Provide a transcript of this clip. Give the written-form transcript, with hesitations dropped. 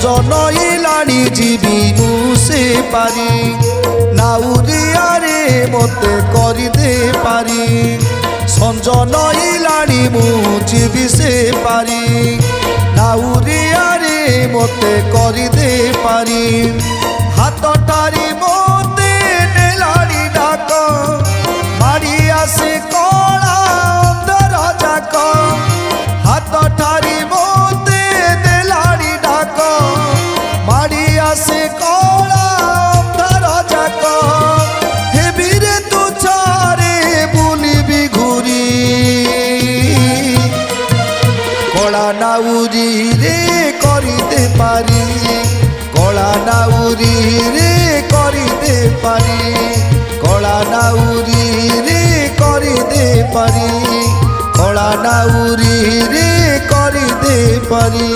সঞ্জন ইলানি জীবি মুছে পারি নাউরিয়ারে মতে করিতে পারি সঞ্জন ইলানি মুছিবি সে পারি নাউরিয়ারে মতে করিতে পারি হাতটারি মতে নেলানি ডাক মারি আসে কলা অন্তর যাক হাতটারি মতে নেলানি ডাক মারি আসে কলা অন্তর যাক হেবিরে তু চারে বুলিবি ঘুরি কলা নাউরি রে করিতে পারি কলা নাউরি রে করিতে পারি কলা নাউরি রে করিতে পারি কলা নাউরি রে করিতে পারি।